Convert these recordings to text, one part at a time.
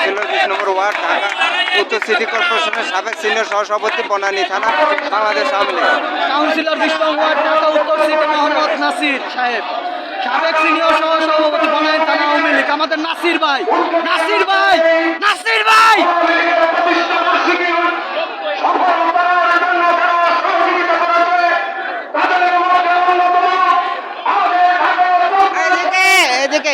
Councillor ২০ নম্বর word, Dhaka উত্তর city কর্পোরেশনের সাবেক সিনিয়র সহসভাপতি, বনানী থানা, বাংলাদেশ আওয়ামী লীগ। কাউন্সিলর ২০ নং ওয়ার্ড, ঢাকা উত্তর সিটি মোহাম্মদ নাসির সাহেব, সাবেক সিনিয়র সহসভাপতি, বনানী থানা, আওয়ামী লীগ। আমাদের নাসির ভাই, নাসির ভাই, নাসির ভাই। এদিকে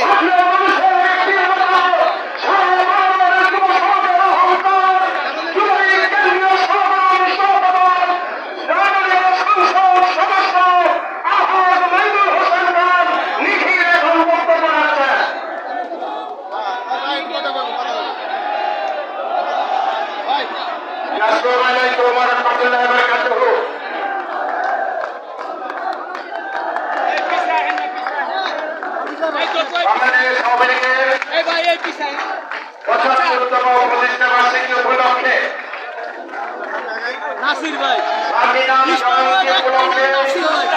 নাসির ভাই, নাসির ভাই